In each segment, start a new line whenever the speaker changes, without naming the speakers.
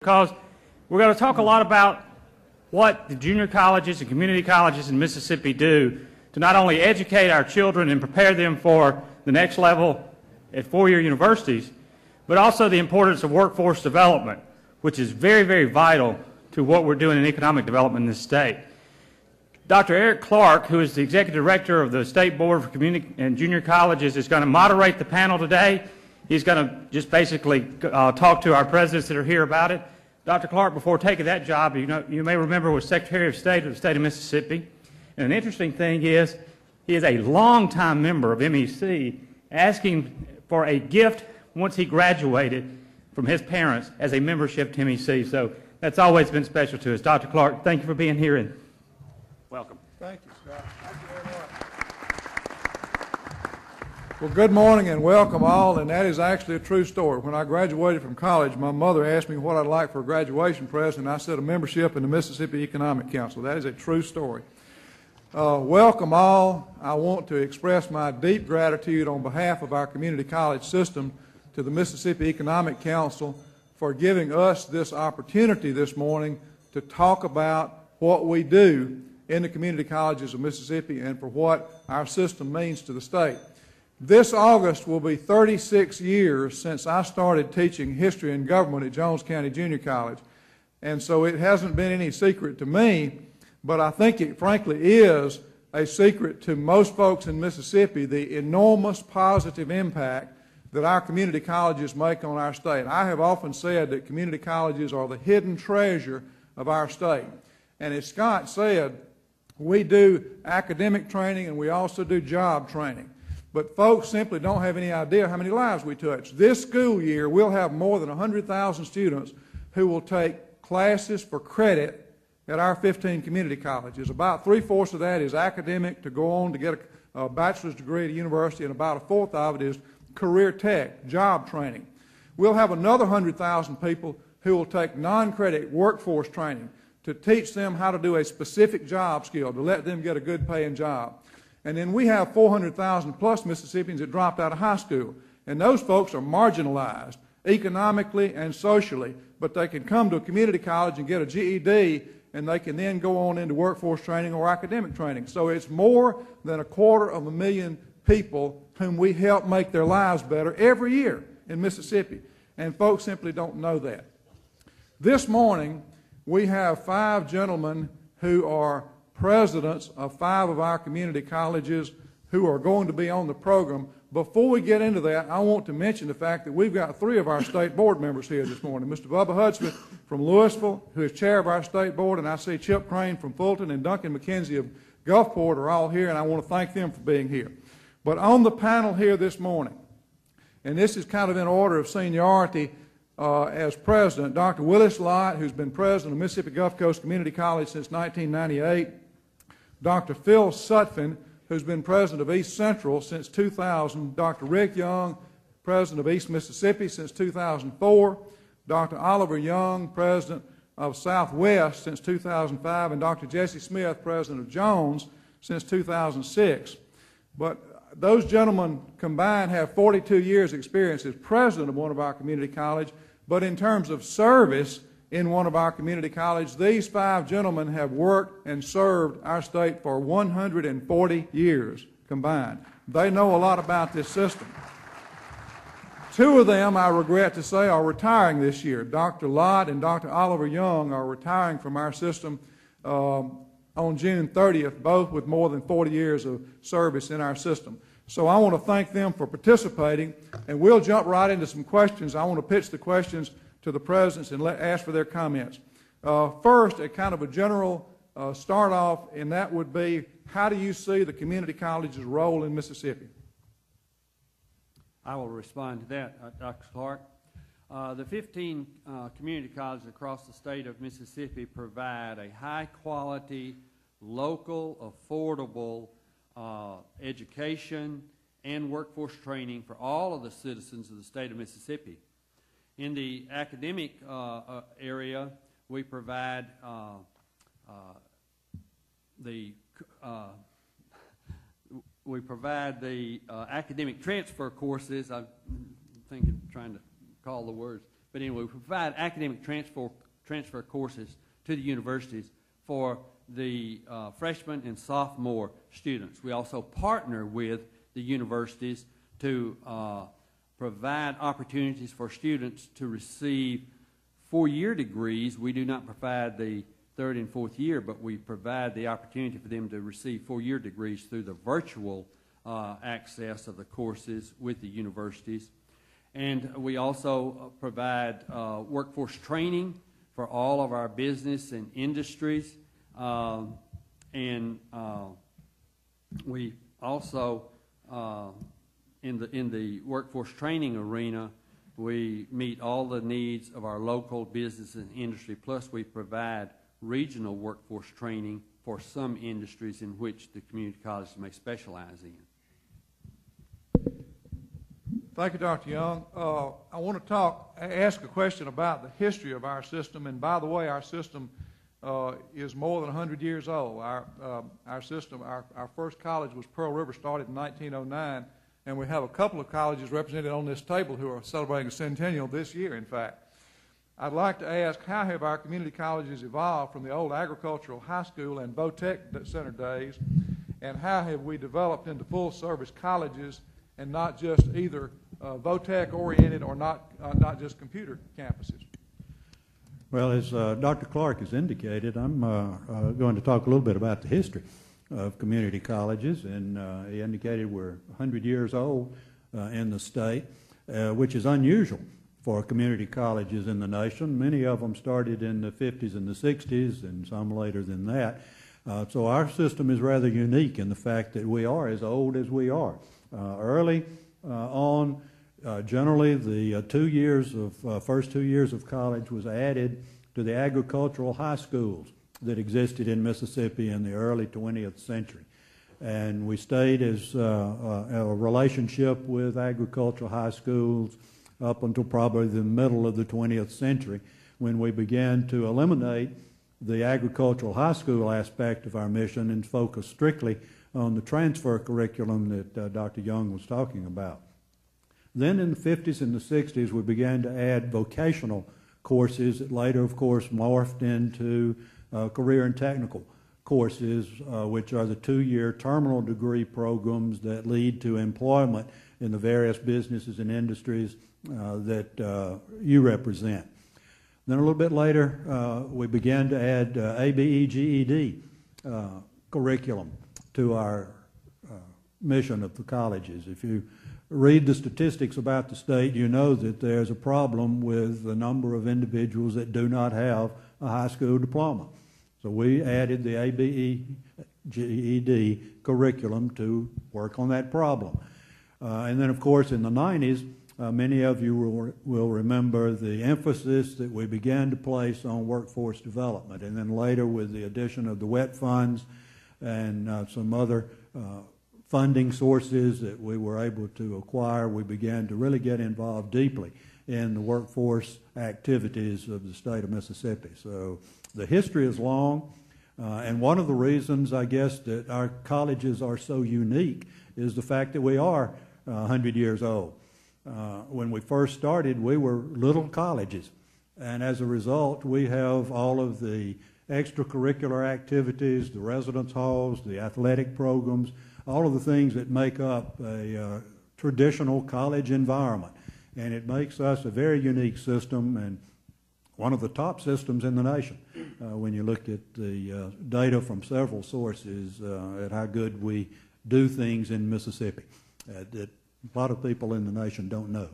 because we're going to talk a lot about what the junior colleges and community colleges in Mississippi do to not only educate our children and prepare them for the next level at four-year universities, but also the importance of workforce development, which is very, very vital to what we're doing in economic development in this state. Dr. Eric Clark, who is the Executive Director of the State Board for Community and Junior Colleges, is going to moderate the panel today. He's going to just basically talk to our presidents that are here about it. Dr. Clark, before taking that job, you may remember, was Secretary of State of the state of Mississippi. And an interesting thing is, he is a longtime member of MEC, asking for a gift once he graduated from his parents as a membership to MEC. So that's always been special to us. Dr. Clark, thank you for being here and welcome.
Thank you, Scott. Thank you very much. Well, good morning and welcome all, and that is actually a true story. When I graduated from college, my mother asked me what I'd like for a graduation present, and I said a membership in the Mississippi Economic Council. That is a true story. Welcome all. I want to express my deep gratitude on behalf of our community college system to the Mississippi Economic Council for giving us this opportunity this morning to talk about what we do in the community colleges of Mississippi and for what our system means to the state. This August will be 36 years since I started teaching history and government at Jones County Junior College, and so it hasn't been any secret to me, but I think it frankly is a secret to most folks in Mississippi, the enormous positive impact that our community colleges make on our state. I have often said that community colleges are the hidden treasure of our state. And as Scott said, we do academic training and we also do job training. But folks simply don't have any idea how many lives we touch. This school year, we'll have more than 100,000 students who will take classes for credit at our 15 community colleges. About 3/4 of that is academic to go on to get a bachelor's degree at a university, and about 1/4 of it is career tech, job training. We'll have another 100,000 people who will take non-credit workforce training to teach them how to do a specific job skill, to let them get a good paying job. And then we have 400,000 plus Mississippians that dropped out of high school. And those folks are marginalized economically and socially, but they can come to a community college and get a GED, and they can then go on into workforce training or academic training. So it's more than 250,000 people whom we help make their lives better every year in Mississippi. And folks simply don't know that. This morning, we have 5 gentlemen who are presidents of 5 of our community colleges who are going to be on the program. Before we get into that, I want to mention the fact that we've got 3 of our state board members here this morning. Mr. Bubba Hudspeth from Louisville, who is chair of our state board, and I see Chip Crane from Fulton and Duncan McKenzie of Gulfport are all here, and I want to thank them for being here. But on the panel here this morning, and this is kind of in order of seniority, as president, Dr. Willis Lott, who's been president of Mississippi Gulf Coast Community College since 1998, Dr. Phil Sutphin, who's been president of East Central since 2000, Dr. Rick Young, president of East Mississippi since 2004, Dr. Oliver Young, president of Southwest since 2005, and Dr. Jesse Smith, president of Jones since 2006. But those gentlemen combined have 42 years' experience as president of one of our community colleges, but in terms of service in one of our community colleges, these 5 gentlemen have worked and served our state for 140 years combined. They know a lot about this system. 2 of them, I regret to say, are retiring this year. Dr. Lott and Dr. Oliver Young are retiring from our system on June 30th, both with more than 40 years of service in our system. So I want to thank them for participating, and we'll jump right into some questions. I want to pitch the questions to the presidents and ask for their comments. First, a kind of a general start off, and that would be, how do you see the community college's role in Mississippi?
I will respond to that, Dr. Clark. The 15 community colleges across the state of Mississippi provide a high-quality, local, affordable education and workforce training for all of the citizens of the state of Mississippi. In the academic area, we provide the academic transfer courses. I'm trying to call the words, But anyway, we provide academic transfer courses to the universities for the freshman and sophomore students. We also partner with the universities to provide opportunities for students to receive four-year degrees. We do not provide the third and fourth year, but we provide the opportunity for them to receive four-year degrees through the virtual access of the courses with the universities. And we also provide workforce training for all of our business and industries. We also, in the workforce training arena, we meet all the needs of our local business and industry, plus we provide regional workforce training for some industries in which the community colleges may specialize in.
Thank you, Dr. Young. I want to ask a question about the history of our system. And by the way, our system is more than 100 years old. Our system, our first college was Pearl River, started in 1909, and we have a couple of colleges represented on this table who are celebrating a centennial this year, in fact. I'd like to ask, how have our community colleges evolved from the old agricultural high school and Vo-Tech center days, and how have we developed into full-service colleges and not just either Vo-Tech oriented or not just computer campuses?
Well, as Dr. Clark has indicated, I'm going to talk a little bit about the history of community colleges, and he indicated we're 100 years old in the state, which is unusual for community colleges in the nation. Many of them started in the 50s and the 60s, and some later than that. So our system is rather unique in the fact that we are as old as we are. Early on, generally the first 2 years of college was added to the agricultural high schools that existed in Mississippi in the early 20th century. And we stayed as a relationship with agricultural high schools up until probably the middle of the 20th century, when we began to eliminate the agricultural high school aspect of our mission and focus strictly on the transfer curriculum that Dr. Young was talking about. Then in the 50s and the 60s, we began to add vocational courses that later, of course, morphed into career and technical courses, which are the 2-year terminal degree programs that lead to employment in the various businesses and industries that you represent. Then a little bit later, we began to add ABE GED curriculum to our mission of the colleges. If you read the statistics about the state, you know that there's a problem with the number of individuals that do not have a high school diploma. So we added the ABE GED curriculum to work on that problem. And then, of course, in the 90s, many of you will remember the emphasis that we began to place on workforce development. And then later, with the addition of the WET funds and some other funding sources that we were able to acquire, we began to really get involved deeply in the workforce activities of the state of Mississippi. So the history is long, and one of the reasons, I guess, that our colleges are so unique is the fact that we are 100 years old. When we first started, we were little colleges, and as a result, we have all of the extracurricular activities, the residence halls, the athletic programs, all of the things that make up a traditional college environment. And it makes us a very unique system and one of the top systems in the nation when you look at the data from several sources at how good we do things in Mississippi that a lot of people in the nation don't know.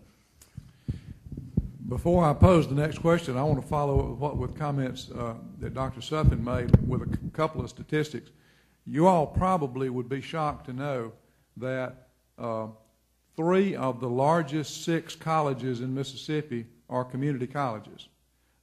Before I pose the next question, I want to follow up with comments that Dr. Sutphin made with a couple of statistics. You all probably would be shocked to know that 3 of the largest 6 colleges in Mississippi are community colleges.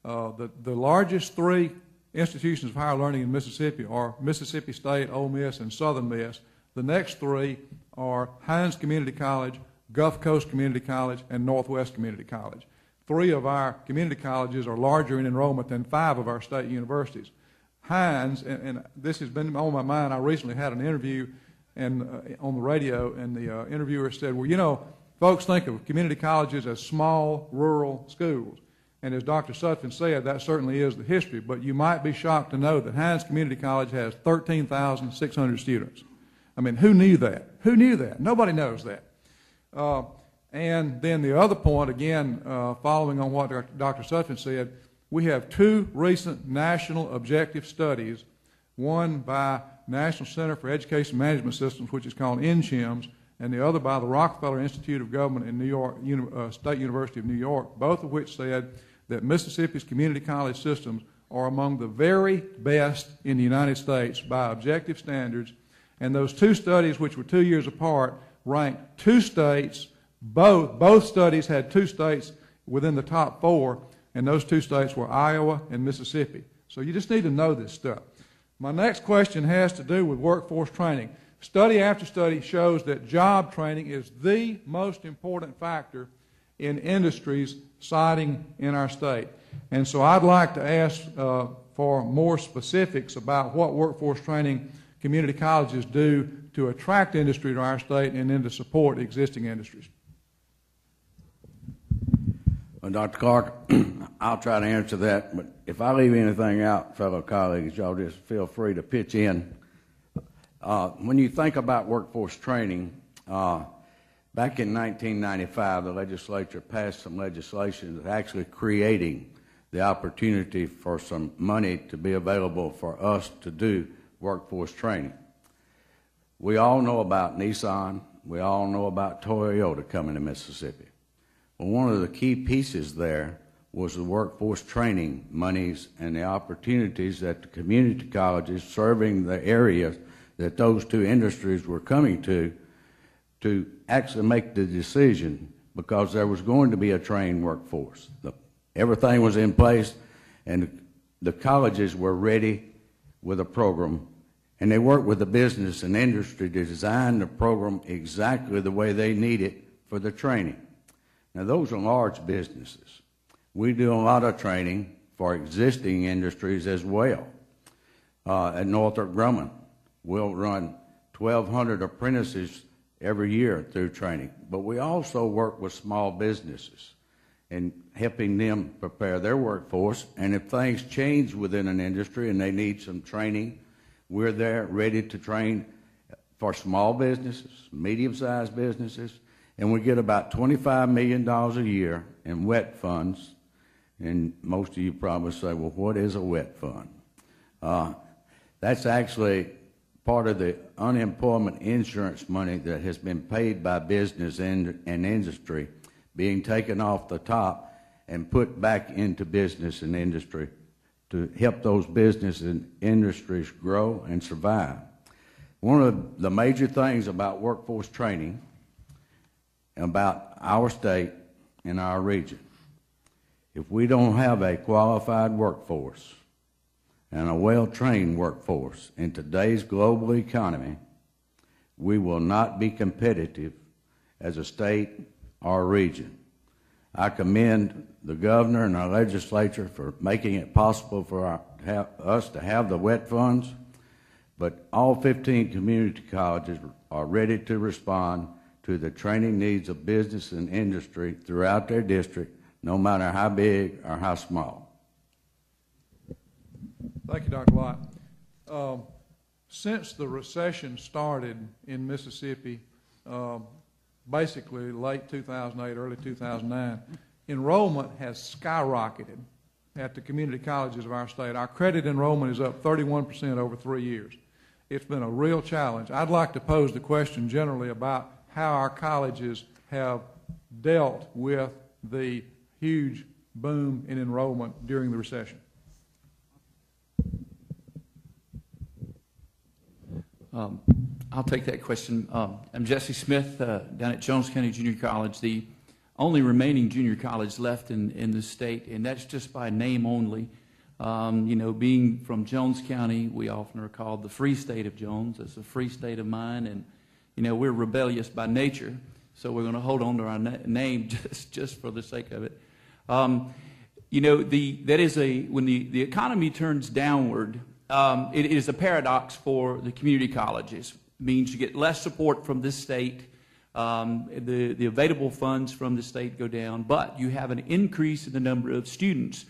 The largest 3 institutions of higher learning in Mississippi are Mississippi State, Ole Miss, and Southern Miss. The next 3 are Hines Community College, Gulf Coast Community College, and Northwest Community College. 3 of our community colleges are larger in enrollment than 5 of our state universities. Hines, and this has been on my mind, I recently had an interview on the radio, and the interviewer said, well, you know, folks think of community colleges as small, rural schools. And as Dr. Sutphin said, that certainly is the history. But you might be shocked to know that Hines Community College has 13,600 students. I mean, who knew that? Who knew that? Nobody knows that. And then the other point, again, following on what Dr. Sutphin said, we have 2 recent national objective studies, one by National Center for Education Management Systems, which is called NCHIMS, and the other by the Rockefeller Institute of Government in New York, State University of New York, both of which said that Mississippi's community college systems are among the very best in the United States by objective standards. And those 2 studies, which were 2 years apart, ranked 2 states. Both studies had 2 states within the top 4, and those 2 states were Iowa and Mississippi. So you just need to know this stuff. My next question has to do with workforce training. Study after study shows that job training is the most important factor in industries siting in our state. And so I'd like to ask for more specifics about what workforce training community colleges do to attract industry to our state and then to support existing industries.
Well, Dr. Clark, I'll try to answer that, but if I leave anything out, fellow colleagues, y'all just feel free to pitch in. When you think about workforce training, back in 1995, the legislature passed some legislation that's actually creating the opportunity for some money to be available for us to do workforce training. We all know about Nissan. We all know about Toyota coming to Mississippi. Well, one of the key pieces there was the workforce training monies and the opportunities that the community colleges serving the areas that those 2 industries were coming to actually make the decision, because there was going to be a trained workforce. Everything was in place, and the colleges were ready with a program, and they worked with the business and industry to design the program exactly the way they need it for the training. Now, those are large businesses. We do a lot of training for existing industries as well. At Northrop Grumman, we'll run 1,200 apprentices every year through training. But we also work with small businesses and helping them prepare their workforce. And if things change within an industry and they need some training, we're there ready to train for small businesses, medium-sized businesses, and we get about $25 million a year in wet funds. And most of you probably say, well, what is a wet fund? That's actually part of the unemployment insurance money that has been paid by business and industry being taken off the top and put back into business and industry to help those businesses and industries grow and survive. One of the major things about workforce training about our state and our region, if we don't have a qualified workforce and a well-trained workforce in today's global economy, we will not be competitive as a state or region. I commend the governor and our legislature for making it possible for us to have the wet funds, but all 15 community colleges are ready to respond to the training needs of business and industry throughout their district, no matter how big or how small.
Thank you, Dr. Lott. Since the recession started in Mississippi, basically late 2008, early 2009, enrollment has skyrocketed at the community colleges of our state. Our credit enrollment is up 31% over 3 years. It's been a real challenge. I'd like to pose the question generally about how our colleges have dealt with the huge boom in enrollment during the recession.
I'll take that question. I'm Jesse Smith down at Jones County Junior College, the only remaining junior college left in the state, and that's just by name only. You know, being from Jones County, we often are called the free state of Jones. It's a free state of mine, and you know, we're rebellious by nature, so we're going to hold on to our name just for the sake of it. You know, when the economy turns downward, it is a paradox for the community colleges. It means you get less support from this state The available funds from the state go down, but you have an increase in the number of students.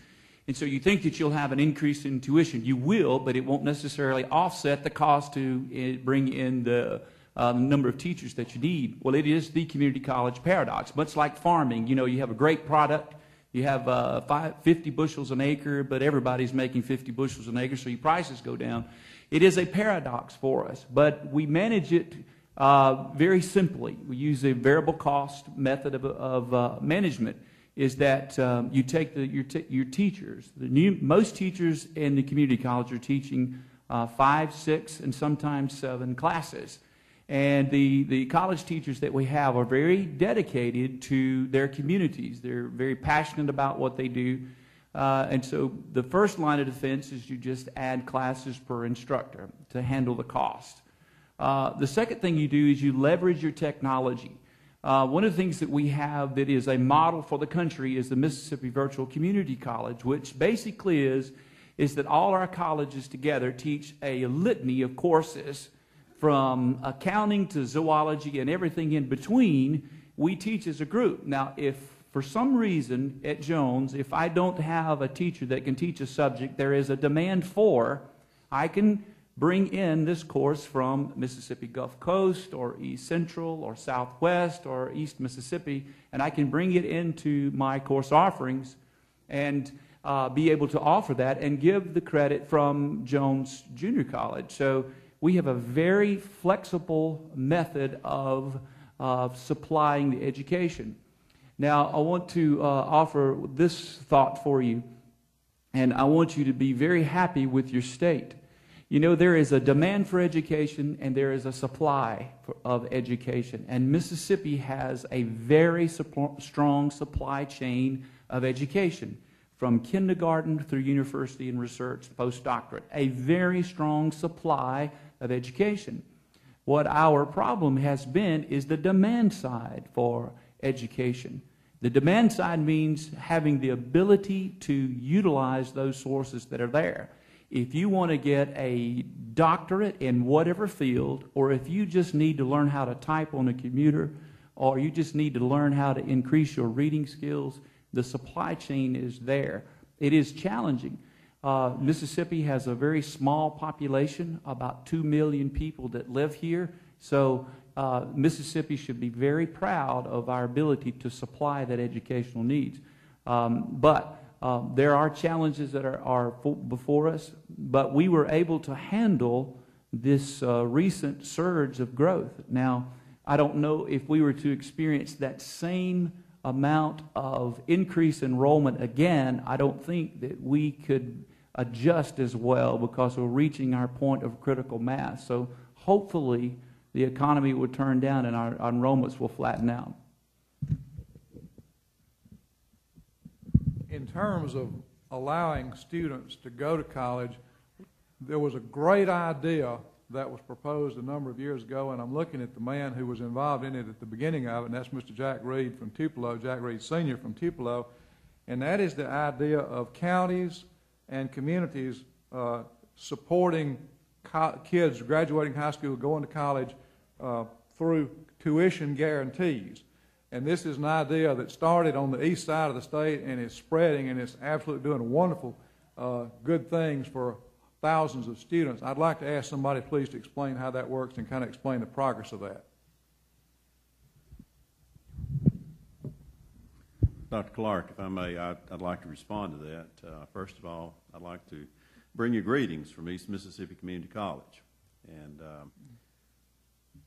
And so you think that you'll have an increase in tuition. You will, but it won't necessarily offset the cost to bring in the number of teachers that you need. Well, it is the community college paradox. Much like farming, you know, you have a great product, you have 50 bushels an acre, but everybody's making 50 bushels an acre, so your prices go down. It is a paradox for us, but we manage it very simply. We use a variable cost method of management. Is that you take your teachers. Most teachers in the community college are teaching 5, 6, and sometimes 7 classes. And the college teachers that we have are very dedicated to their communities. They're very passionate about what they do. And so the first line of defense is you just add classes per instructor to handle the cost. The second thing you do is you leverage your technology. One of the things that we have that is a model for the country is the Mississippi Virtual Community College, which basically is that all our colleges together teach a litany of courses from accounting to zoology and everything in between. We teach as a group. Now, if for some reason at Jones, if I don't have a teacher that can teach a subject there is a demand for, I can bring in this course from Mississippi Gulf Coast or East Central or Southwest or East Mississippi, and I can bring it into my course offerings and be able to offer that and give the credit from Jones Junior College. So we have a very flexible method of supplying the education. Now, I want to offer this thought for you, and I want you to be very happy with your state. You know, there is a demand for education and there is a supply of education. And Mississippi has a very strong supply chain of education, from kindergarten through university and research, postdoctorate. A very strong supply of education. What our problem has been is the demand side for education. The demand side means having the ability to utilize those sources that are there. If you want to get a doctorate in whatever field, or if you just need to learn how to type on a computer, or you just need to learn how to increase your reading skills, the supply chain is there. It is challenging. Mississippi has a very small population, about 2 million people that live here. So Mississippi should be very proud of our ability to supply that educational needs. But there are challenges that are before us, but we were able to handle this recent surge of growth. Now, I don't know if we were to experience that same amount of increased enrollment again. I don't think that we could adjust as well because we're reaching our point of critical mass. So hopefully the economy will turn down and our enrollments will flatten out.
In terms of allowing students to go to college, there was a great idea that was proposed a number of years ago, and I'm looking at the man who was involved in it at the beginning of it, and that's Mr. Jack Reed from Tupelo, Jack Reed Sr. from Tupelo, and that is the idea of counties and communities supporting kids graduating high school, going to college through tuition guarantees. And this is an idea that started on the east side of the state and is spreading, and it's absolutely doing wonderful, good things for thousands of students. I'd like to ask somebody, please, to explain how that works and kind of explain the progress of that.
Dr. Clark, if I may, I'd like to respond to that. First of all, I'd like to bring you greetings from East Mississippi Community College. And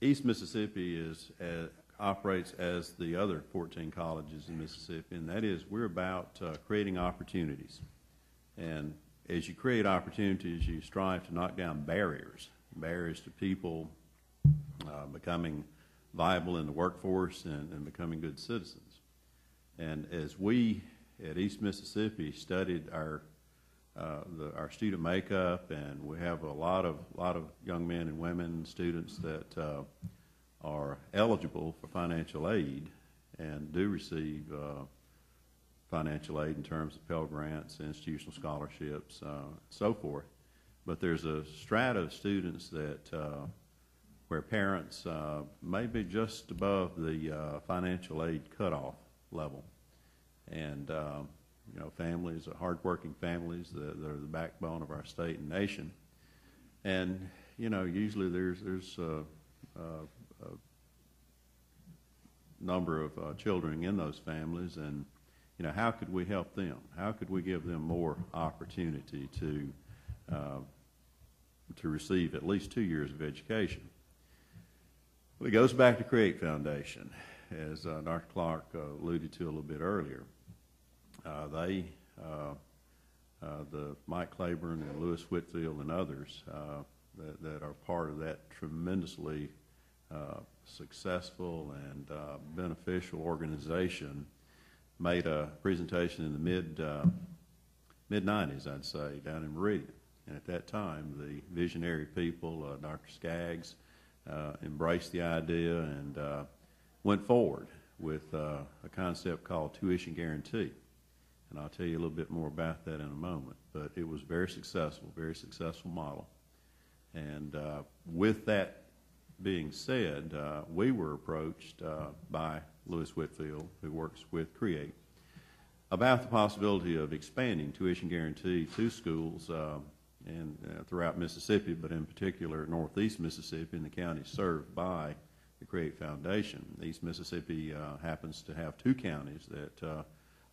East Mississippi operates as the other 14 colleges in Mississippi, and that is we're about creating opportunities. And as you create opportunities, you strive to knock down barriers to people becoming viable in the workforce and becoming good citizens. And as we at East Mississippi studied our student makeup, and we have a lot of young men and women, students that are eligible for financial aid and do receive financial aid in terms of Pell Grants, institutional scholarships, so forth. But there's a strata of students that where parents may be just above the financial aid cutoff level. And, you know, families, hardworking families that are the backbone of our state and nation. And, you know, usually there's a number of children in those families, and, you know, how could we help them? How could we give them more opportunity to receive at least 2 years of education? Well, it goes back to Create Foundation, as Dr. Clark alluded to a little bit earlier. The Mike Claiborne and Lewis Whitfield and others that are part of that tremendously successful and beneficial organization made a presentation in the mid-90s, I'd say, down in Meridian. And at that time, the visionary people, Dr. Skaggs, embraced the idea and went forward with a concept called tuition guarantee. And I'll tell you a little bit more about that in a moment. But it was very successful model. And with that being said, we were approached by Lewis Whitfield, who works with Create, about the possibility of expanding tuition guarantee to schools and throughout Mississippi, but in particular northeast Mississippi and the counties served by the Create Foundation. East Mississippi happens to have 2 counties that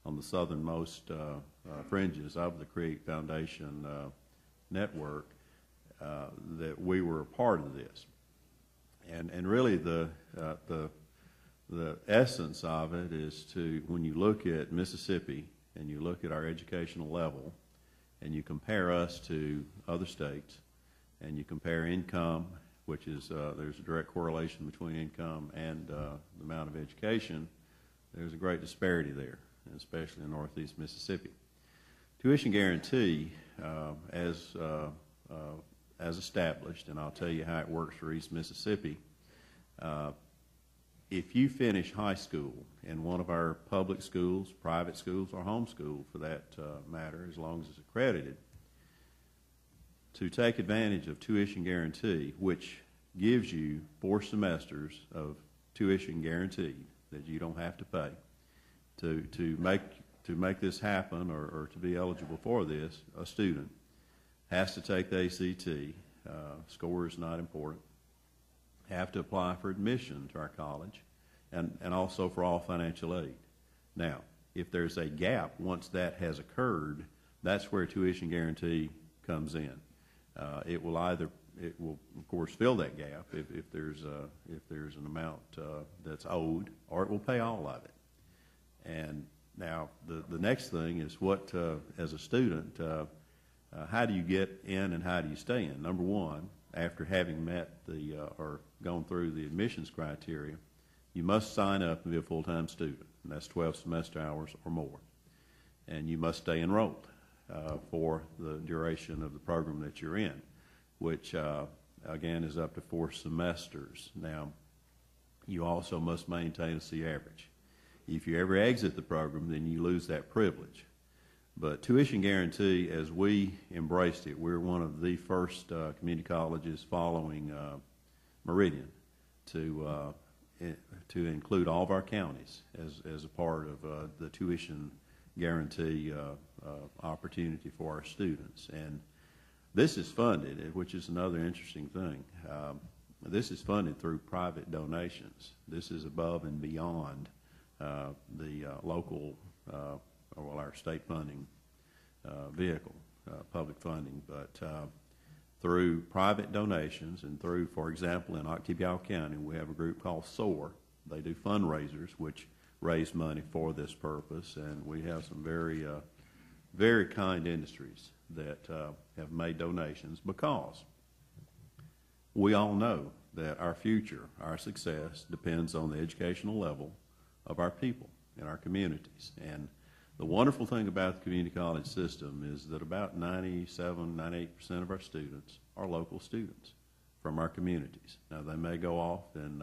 on the southernmost fringes of the Create Foundation network that we were a part of this. And really the essence of it is to, when you look at Mississippi and you look at our educational level and you compare us to other states and you compare income, which is there's a direct correlation between income and the amount of education, there's a great disparity there, especially in northeast Mississippi. Tuition guarantee, as established, and I'll tell you how it works for East Mississippi. If you finish high school in one of our public schools, private schools, or home school for that matter, as long as it's accredited, to take advantage of tuition guarantee, which gives you 4 semesters of tuition guaranteed that you don't have to pay, to make this happen or to be eligible for this, a student has to take the ACT. Score is not important. Have to apply for admission to our college and also for all financial aid. Now, if there's a gap, once that has occurred, that's where tuition guarantee comes in. It will of course fill that gap if there's an amount that's owed, or it will pay all of it. And now the next thing is what, as a student, how do you get in and how do you stay in? Number one, after having met or gone through the admissions criteria, you must sign up and be a full-time student, and that's 12 semester hours or more. And you must stay enrolled for the duration of the program that you're in, which, again, is up to 4 semesters. Now, you also must maintain a C average. If you ever exit the program, then you lose that privilege. But tuition guarantee, as we embraced it, we're one of the first community colleges following Meridian to include all of our counties as a part of the tuition guarantee opportunity for our students. And this is funded, which is another interesting thing. This is funded through private donations. This is above and beyond the local our state funding vehicle, public funding, but through private donations and through, for example, in Octavia County, we have a group called SOAR. They do fundraisers which raise money for this purpose, and we have some very, very kind industries that have made donations, because we all know that our future, our success, depends on the educational level of our people in our communities. And the wonderful thing about the community college system is that about 98% of our students are local students from our communities. Now, they may go off and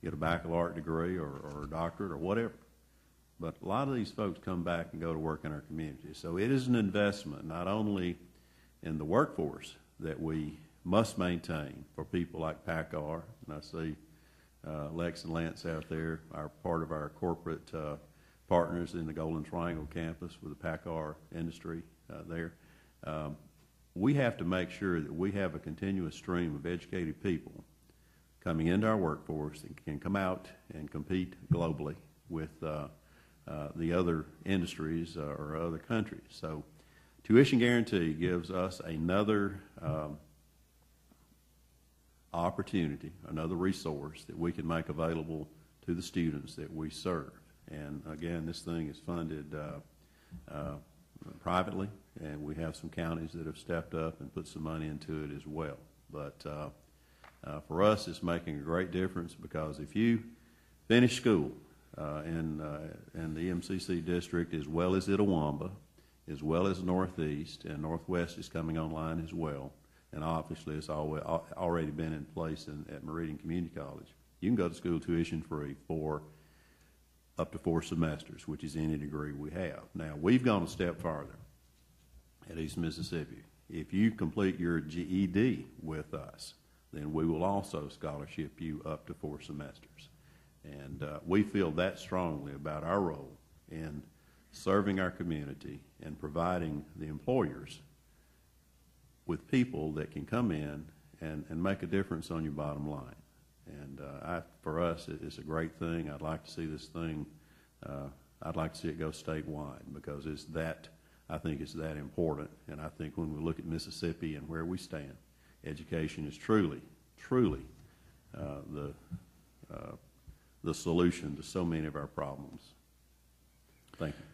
get a baccalaureate degree or a doctorate or whatever, but a lot of these folks come back and go to work in our communities. So it is an investment not only in the workforce that we must maintain for people like PACCAR, and I see Lex and Lance out there, part of our corporate partners in the Golden Triangle campus with the PACCAR industry there. We have to make sure that we have a continuous stream of educated people coming into our workforce that can come out and compete globally with the other industries or other countries. So tuition guarantee gives us another opportunity, another resource that we can make available to the students that we serve. And again, this thing is funded privately, and we have some counties that have stepped up and put some money into it as well. But for us, it's making a great difference, because if you finish school in the MCC district, as well as Itawamba, as well as Northeast, and Northwest is coming online as well, and obviously it's already been in place at Meridian Community College, you can go to school tuition free for up to 4 semesters, which is any degree we have. Now, we've gone a step farther at East Mississippi. If you complete your GED with us, then we will also scholarship you up to 4 semesters. And we feel that strongly about our role in serving our community and providing the employers with people that can come in and make a difference on your bottom line. And for us, it's a great thing. I'd like to see this thing, I'd like to see it go statewide, because it's that, I think it's that important. And I think when we look at Mississippi and where we stand, education is truly, truly the solution to so many of our problems. Thank you.